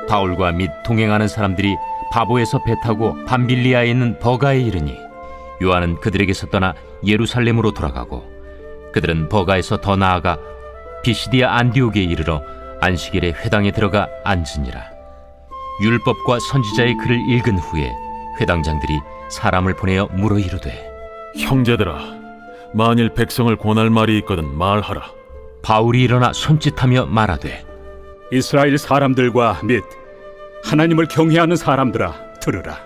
바울과 및 동행하는 사람들이 바보에서 배 타고 밤빌리아에 있는 버가에 이르니 요한은 그들에게서 떠나 예루살렘으로 돌아가고 그들은 버가에서 더 나아가 비시디아 안디옥에 이르러 안식일에 회당에 들어가 앉으니라. 율법과 선지자의 글을 읽은 후에 회당장들이 사람을 보내어 물어 이르되, 형제들아, 만일 백성을 권할 말이 있거든 말하라. 바울이 일어나 손짓하며 말하되, 이스라엘 사람들과 및 하나님을 경외하는 사람들아, 들으라.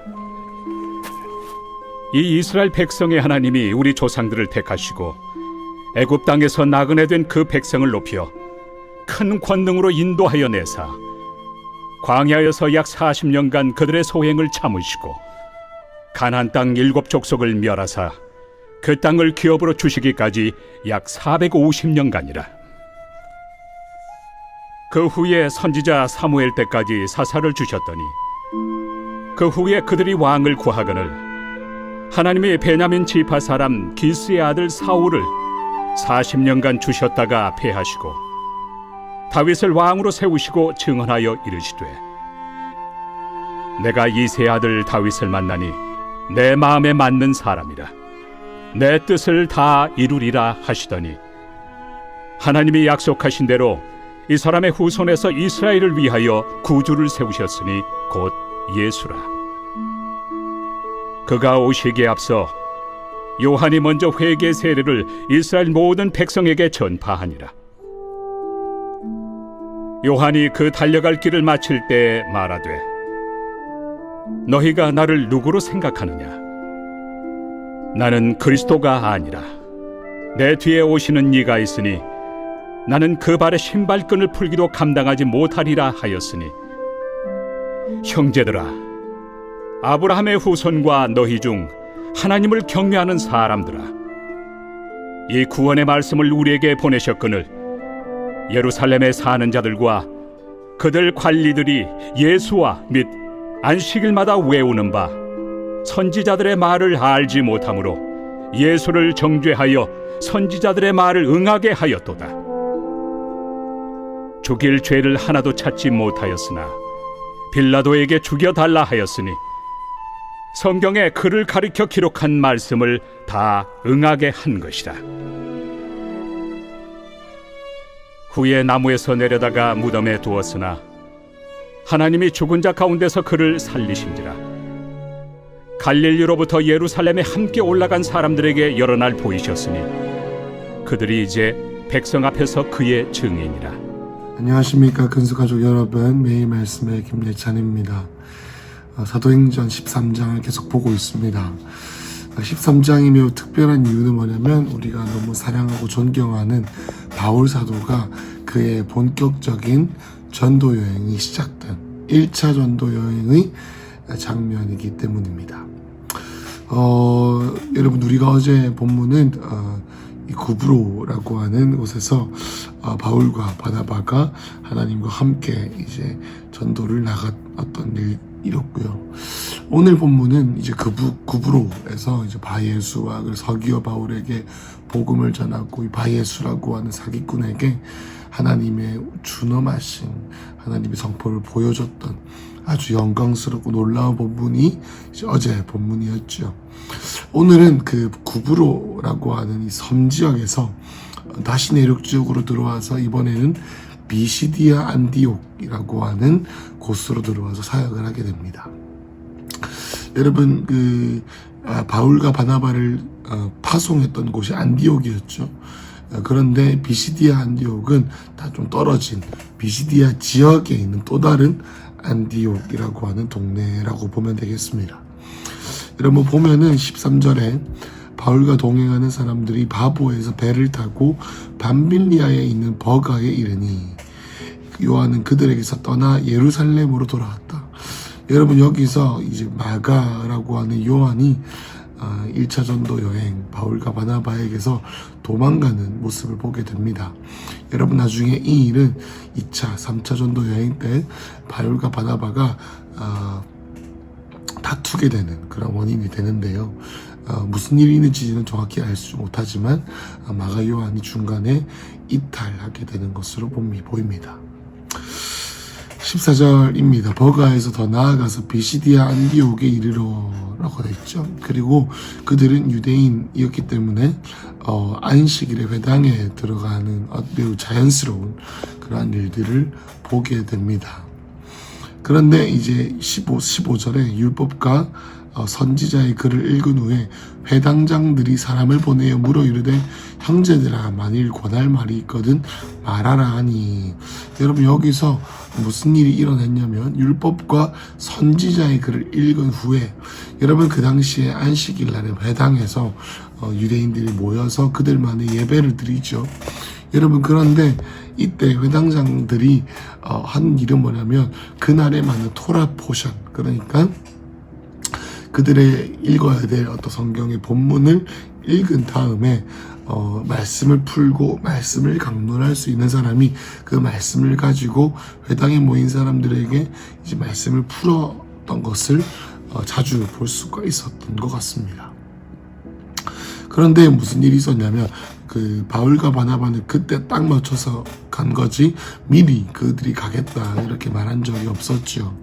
이 이스라엘 백성의 하나님이 우리 조상들을 택하시고 애굽 땅에서 나그네 된 그 백성을 높여 큰 권능으로 인도하여 내사 광야에서 약 40년간 그들의 소행을 참으시고 가나안 땅 7족속을 멸하사 그 땅을 기업으로 주시기까지 약 450년간이라. 그 후에 선지자 사무엘 때까지 사사를 주셨더니 그 후에 그들이 왕을 구하거늘 하나님이 베냐민 지파 사람 기스의 아들 사울을 40년간 주셨다가 패하시고 다윗을 왕으로 세우시고 증언하여 이르시되, 내가 이새의 아들 다윗을 만나니 내 마음에 맞는 사람이라. 내 뜻을 다 이루리라 하시더니 하나님이 약속하신 대로 이 사람의 후손에서 이스라엘을 위하여 구주를 세우셨으니 곧 예수라. 그가 오시기에 앞서 요한이 먼저 회개 세례를 이스라엘 모든 백성에게 전파하니라. 요한이 그 달려갈 길을 마칠 때에 말하되, 너희가 나를 누구로 생각하느냐? 나는 그리스도가 아니라 내 뒤에 오시는 이가 있으니 나는 그 발의 신발끈을 풀기도 감당하지 못하리라 하였으니, 형제들아, 아브라함의 후손과 너희 중 하나님을 경외하는 사람들아, 이 구원의 말씀을 우리에게 보내셨거늘 예루살렘에 사는 자들과 그들 관리들이 예수와 및 안식일마다 외우는 바 선지자들의 말을 알지 못하므로 예수를 정죄하여 선지자들의 말을 응하게 하였도다. 죽일 죄를 하나도 찾지 못하였으나 빌라도에게 죽여달라 하였으니 성경에 그를 가리켜 기록한 말씀을 다 응하게 한 것이라. 후에 나무에서 내려다가 무덤에 두었으나 하나님이 죽은 자 가운데서 그를 살리신지라. 갈릴리로부터 예루살렘에 함께 올라간 사람들에게 여러 날 보이셨으니 그들이 이제 백성 앞에서 그의 증인이라. 안녕하십니까, 근수가족 여러분. 매일 말씀의 김예찬입니다. 사도행전 13장을 계속 보고 있습니다. 13장이 매우 특별한 이유는 뭐냐면 우리가 너무 사랑하고 존경하는 바울 사도가 그의 본격적인 전도 여행이 시작된 1차 전도 여행의 장면이기 때문입니다. 여러분, 우리가 어제 본문은 이 구브로라고 하는 곳에서 바울과 바나바가 하나님과 함께 이제 전도를 나갔던 일이었고요. 오늘 본문은 이제 구브로에서 이제 바예수와 서기어 바울에게 복음을 전하고, 이 바예수라고 하는 사기꾼에게 하나님의 준엄하신 하나님의 성포를 보여줬던 아주 영광스럽고 놀라운 본문이 이제 어제 본문이었죠. 오늘은 그 구브로라고 하는 이 섬 지역에서 다시 내륙 지역으로 들어와서 이번에는 비시디아 안디옥이라고 하는 곳으로 들어와서 사역을 하게 됩니다. 여러분, 바울과 바나바를 파송했던 곳이 안디옥이었죠. 그런데 비시디아 안디옥은 다 좀 떨어진 비시디아 지역에 있는 또 다른 안디옥이라고 하는 동네라고 보면 되겠습니다. 여러분, 보면은 13절에 바울과 동행하는 사람들이 바보에서 배를 타고 밤빌리아에 있는 버가에 이르니 요한은 그들에게서 떠나 예루살렘으로 돌아왔다. 여러분, 여기서 이제 마가라고 하는 요한이 1차 전도 여행 바울과 바나바에게서 도망가는 모습을 보게 됩니다. 여러분, 나중에 이 일은 2차, 3차 전도 여행 때 바울과 바나바가 다투게 되는 그런 원인이 되는데요. 무슨 일이 있는지는 정확히 알 수 못하지만 마가 요한이 중간에 이탈하게 되는 것으로 보입니다. 14절입니다. 버가에서 더 나아가서 비시디아 안디옥에 이르러라고 되어 있죠. 그리고 그들은 유대인이었기 때문에 안식일에 회당에 들어가는 매우 자연스러운 그러한 일들을 보게 됩니다. 그런데 이제 15절에 율법과 선지자의 글을 읽은 후에 회당장들이 사람을 보내어 물어 이르되 형제들아 만일 권할 말이 있거든 말하라 하니, 여러분 여기서 무슨 일이 일어났냐면 율법과 선지자의 글을 읽은 후에, 여러분 그 당시에 안식일 날에 회당에서 유대인들이 모여서 그들만의 예배를 드리죠. 여러분 그런데 이때 회당장들이 한 일은 뭐냐면 그날에 맞는 토라 포션, 그러니까 그들의 읽어야 될 어떤 성경의 본문을 읽은 다음에 말씀을 풀고 말씀을 강론할 수 있는 사람이 그 말씀을 가지고 회당에 모인 사람들에게 이제 말씀을 풀었던 것을 자주 볼 수가 있었던 것 같습니다. 그런데 무슨 일이 있었냐면 그 바울과 바나바는 그때 딱 맞춰서 간 거지 미리 그들이 가겠다 이렇게 말한 적이 없었죠.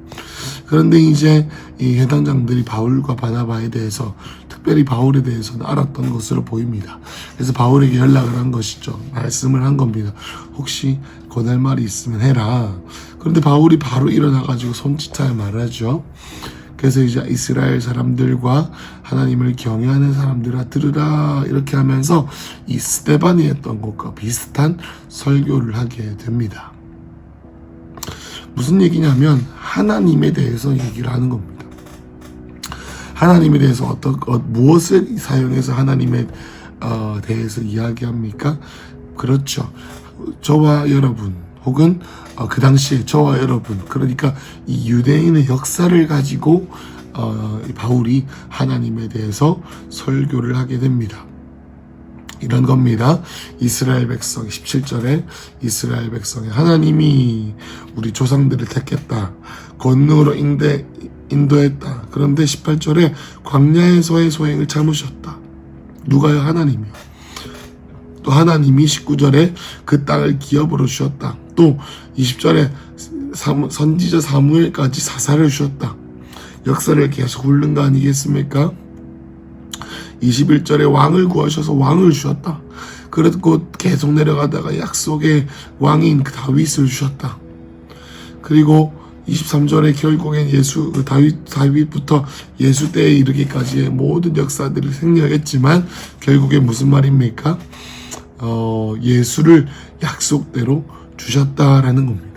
그런데 이제 이 해당장들이 바울과 바나바에 대해서, 특별히 바울에 대해서는 알았던 것으로 보입니다. 그래서 바울에게 연락을 한 것이죠. 말씀을 한 겁니다. 혹시 권할 말이 있으면 해라. 그런데 바울이 바로 일어나가지고 손짓하여 말하죠. 그래서 이제 이스라엘 사람들과 하나님을 경외하는 사람들아 들으라 이렇게 하면서 이 스데반이 했던 것과 비슷한 설교를 하게 됩니다. 무슨 얘기냐면 하나님에 대해서 얘기를 하는 겁니다. 하나님에 대해서 무엇을 사용해서 하나님에 대해서 이야기합니까? 그렇죠. 저와 여러분, 혹은 그 당시에 저와 여러분, 그러니까 이 유대인의 역사를 가지고 바울이 하나님에 대해서 설교를 하게 됩니다. 이런 겁니다. 이스라엘 백성 17절에 이스라엘 백성이 하나님이 우리 조상들을 택했다. 권능으로 인도했다. 그런데 18절에 광야에서의 소행을 참으셨다. 누가요? 하나님이요. 또 하나님이 19절에 그 땅을 기업으로 주셨다. 또 20절에 선지자 사무엘까지 사사를 주셨다. 역사를 계속 훑는 거 아니겠습니까? 21절에 왕을 구하셔서 왕을 주셨다. 그리고 계속 내려가다가 약속의 왕인 그 다윗을 주셨다. 그리고 23절에 결국엔 다윗부터 예수 때에 이르기까지의 모든 역사들을 생략했지만 결국에 무슨 말입니까? 예수를 약속대로 주셨다라는 겁니다.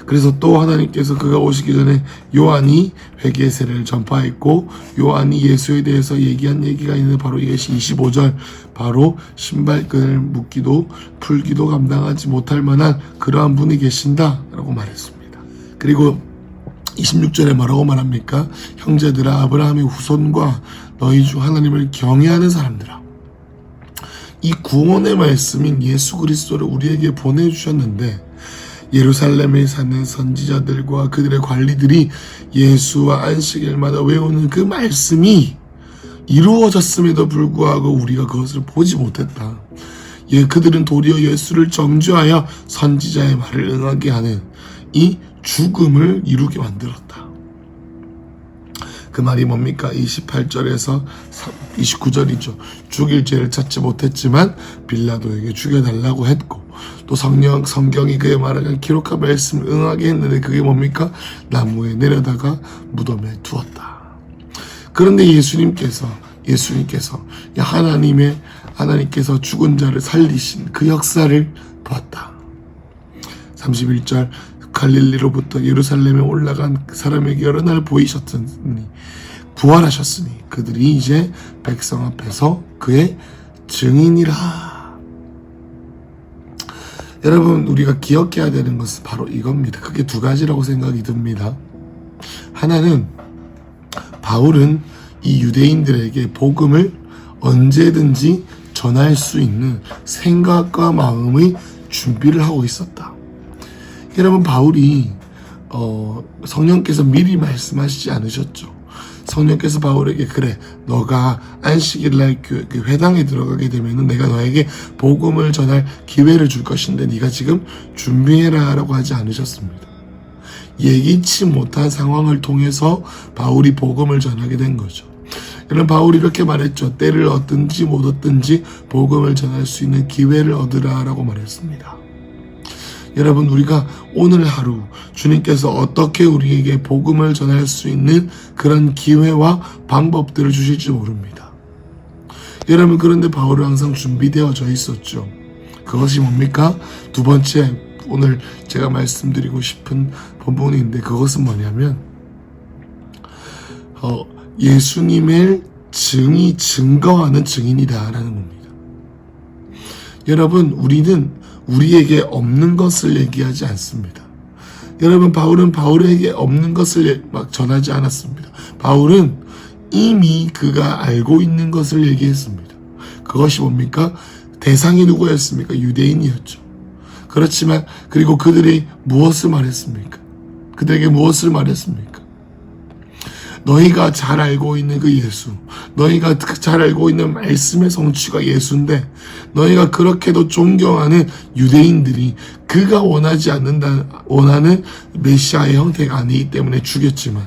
그래서 또 하나님께서 그가 오시기 전에 요한이 회개의 세례를 전파했고, 요한이 예수에 대해서 얘기한 얘기가 있는 바로 이것이 25절, 바로 신발끈을 묶기도 풀기도 감당하지 못할 만한 그러한 분이 계신다라고 말했습니다. 그리고 26절에 뭐라고 말합니까? 형제들아, 아브라함의 후손과 너희 중 하나님을 경외하는 사람들아, 이 구원의 말씀인 예수 그리스도를 우리에게 보내주셨는데, 예루살렘에 사는 선지자들과 그들의 관리들이 예수와 안식일마다 외우는 그 말씀이 이루어졌음에도 불구하고 우리가 그것을 보지 못했다. 그들은 도리어 예수를 정죄하여 선지자의 말을 응하게 하는 이 죽음을 이루게 만들었다. 그 말이 뭡니까? 28절에서 29절이죠. 죽일 죄를 찾지 못했지만 빌라도에게 죽여달라고 했고, 또 성경이 그의 말을 기록한 말씀을 응하게 했는데 그게 뭡니까? 나무에 내려다가 무덤에 두었다. 그런데 예수님께서 하나님께서 죽은 자를 살리신 그 역사를 보았다. 31절, 갈릴리로부터 예루살렘에 올라간 사람에게 여러 날 보이셨으니 부활하셨으니 그들이 이제 백성 앞에서 그의 증인이라. 여러분, 우리가 기억해야 되는 것은 바로 이겁니다. 그게 두 가지라고 생각이 듭니다. 하나는 바울은 이 유대인들에게 복음을 언제든지 전할 수 있는 생각과 마음의 준비를 하고 있었다. 여러분, 바울이 성령께서 미리 말씀하시지 않으셨죠. 성령께서 바울에게 그래 너가 안식일날 그 회당에 들어가게 되면은 내가 너에게 복음을 전할 기회를 줄 것인데 네가 지금 준비해라 라고 하지 않으셨습니다. 예기치 못한 상황을 통해서 바울이 복음을 전하게 된 거죠. 여러분 바울이 이렇게 말했죠. 때를 얻든지 못 얻든지 복음을 전할 수 있는 기회를 얻으라 라고 말했습니다. 여러분 우리가 오늘 하루 주님께서 어떻게 우리에게 복음을 전할 수 있는 그런 기회와 방법들을 주실지 모릅니다. 여러분 그런데 바울은 항상 준비되어져 있었죠. 그것이 뭡니까? 두 번째 오늘 제가 말씀드리고 싶은 본문인데 그것은 뭐냐면 예수님의 증이 증거하는 증인이다라는 겁니다. 여러분 우리는 우리에게 없는 것을 얘기하지 않습니다. 여러분 바울은 바울에게 없는 것을 막 전하지 않았습니다. 바울은 이미 그가 알고 있는 것을 얘기했습니다. 그것이 뭡니까? 대상이 누구였습니까? 유대인이었죠. 그렇지만 그리고 그들이 무엇을 말했습니까? 그들에게 무엇을 말했습니까? 너희가 잘 알고 있는 그 예수, 너희가 잘 알고 있는 말씀의 성취가 예수인데 너희가 그렇게도 존경하는 유대인들이 그가 원하는 메시아의 형태가 아니기 때문에 죽였지만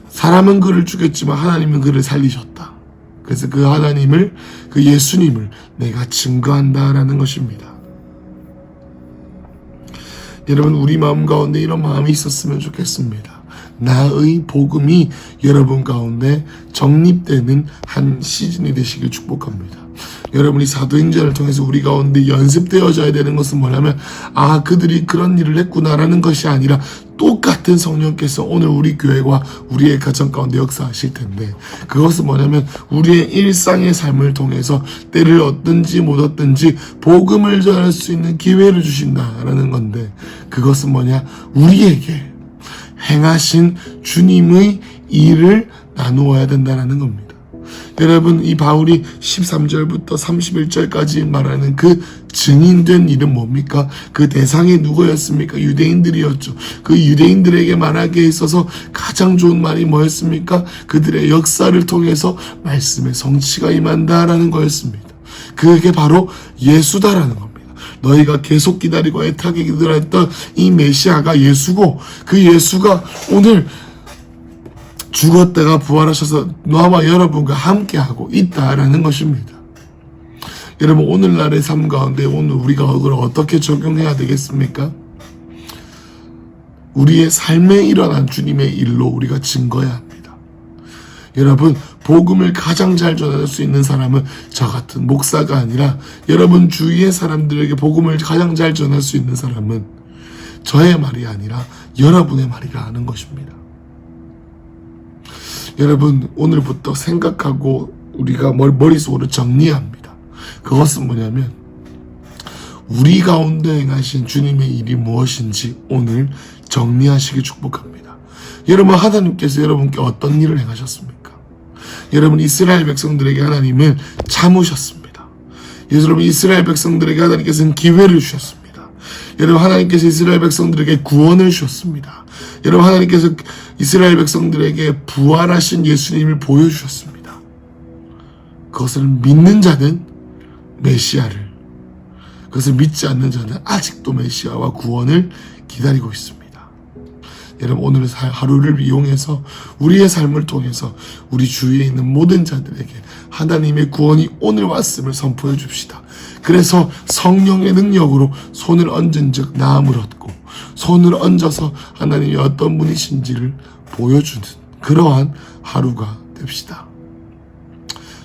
사람은 그를 죽였지만 하나님은 그를 살리셨다. 그래서 그 하나님을, 그 예수님을 내가 증거한다라는 것입니다. 여러분 우리 마음 가운데 이런 마음이 있었으면 좋겠습니다. 나의 복음이 여러분 가운데 정립되는 한 시즌이 되시길 축복합니다. 여러분이 사도행전을 통해서 우리 가운데 연습되어져야 되는 것은 뭐냐면 그들이 그런 일을 했구나라는 것이 아니라 똑같은 성령께서 오늘 우리 교회와 우리의 가정 가운데 역사하실 텐데 그것은 뭐냐면 우리의 일상의 삶을 통해서 때를 얻든지 못 얻든지 복음을 전할 수 있는 기회를 주신다라는 건데 그것은 뭐냐? 우리에게 행하신 주님의 일을 나누어야 된다는 겁니다. 여러분 이 바울이 13절부터 31절까지 말하는 그 증인된 일은 뭡니까? 그 대상이 누구였습니까? 유대인들이었죠. 그 유대인들에게 말하기에 있어서 가장 좋은 말이 뭐였습니까? 그들의 역사를 통해서 말씀의 성취가 임한다라는 거였습니다. 그게 바로 예수다라는 겁니다. 너희가 계속 기다리고 애타게 기다렸던 이 메시아가 예수고 그 예수가 오늘 죽었다가 부활하셔서 너와 여러분과 함께하고 있다라는 것입니다. 여러분 오늘날의 삶 가운데 오늘 우리가 그걸 어떻게 적용해야 되겠습니까? 우리의 삶에 일어난 주님의 일로 우리가 증거해야 합니다. 여러분 복음을 가장 잘 전할 수 있는 사람은 저 같은 목사가 아니라 여러분 주위의 사람들에게 복음을 가장 잘 전할 수 있는 사람은 저의 말이 아니라 여러분의 말이라는 것입니다. 여러분 오늘부터 생각하고 우리가 머릿속으로 정리합니다. 그것은 뭐냐면 우리 가운데 행하신 주님의 일이 무엇인지 오늘 정리하시기 축복합니다. 여러분 하나님께서 여러분께 어떤 일을 행하셨습니까? 여러분 이스라엘 백성들에게 하나님은 참으셨습니다. 여러분 이스라엘 백성들에게 하나님께서는 기회를 주셨습니다. 여러분 하나님께서 이스라엘 백성들에게 구원을 주셨습니다. 여러분 하나님께서 이스라엘 백성들에게 부활하신 예수님을 보여주셨습니다. 그것을 믿는 자는 메시아를, 그것을 믿지 않는 자는 아직도 메시아와 구원을 기다리고 있습니다. 여러분 오늘 하루를 이용해서 우리의 삶을 통해서 우리 주위에 있는 모든 자들에게 하나님의 구원이 오늘 왔음을 선포해 줍시다. 그래서 성령의 능력으로 손을 얹은 즉 나음을 얻고 손을 얹어서 하나님이 어떤 분이신지를 보여주는 그러한 하루가 됩시다.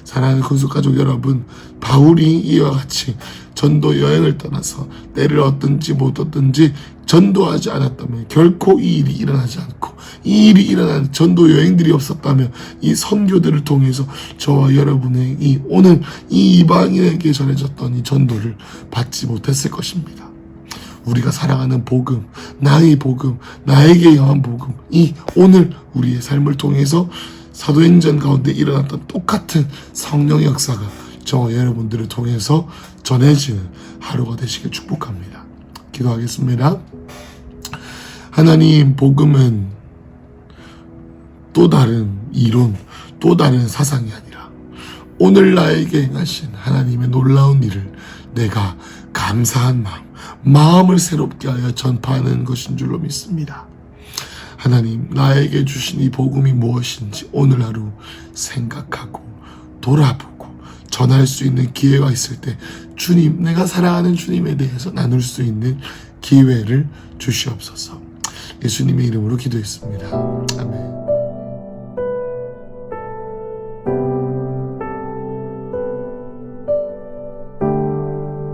사랑하는 건축가족 여러분, 바울이 이와 같이 전도 여행을 떠나서 때를 얻든지 못 얻든지 전도하지 않았다면 결코 이 일이 일어나지 않고 이 일이 일어난 전도 여행들이 없었다면 이 선교들을 통해서 저와 여러분의 오늘 이 이방인에게 전해졌던 이 전도를 받지 못했을 것입니다. 우리가 사랑하는 복음, 나의 복음, 나에게 영한 복음, 이 오늘 우리의 삶을 통해서 사도행전 가운데 일어났던 똑같은 성령의 역사가 저와 여러분들을 통해서 전해지는 하루가 되시길 축복합니다. 기도하겠습니다. 하나님, 복음은 또 다른 이론, 또 다른 사상이 아니라 오늘 나에게 행하신 하나님의 놀라운 일을 내가 감사한 마음을 새롭게 하여 전파하는 것인 줄로 믿습니다. 하나님, 나에게 주신 이 복음이 무엇인지 오늘 하루 생각하고 돌아보고 전할 수 있는 기회가 있을 때 주님, 내가 사랑하는 주님에 대해서 나눌 수 있는 기회를 주시옵소서. 예수님의 이름으로 기도했습니다. 아멘.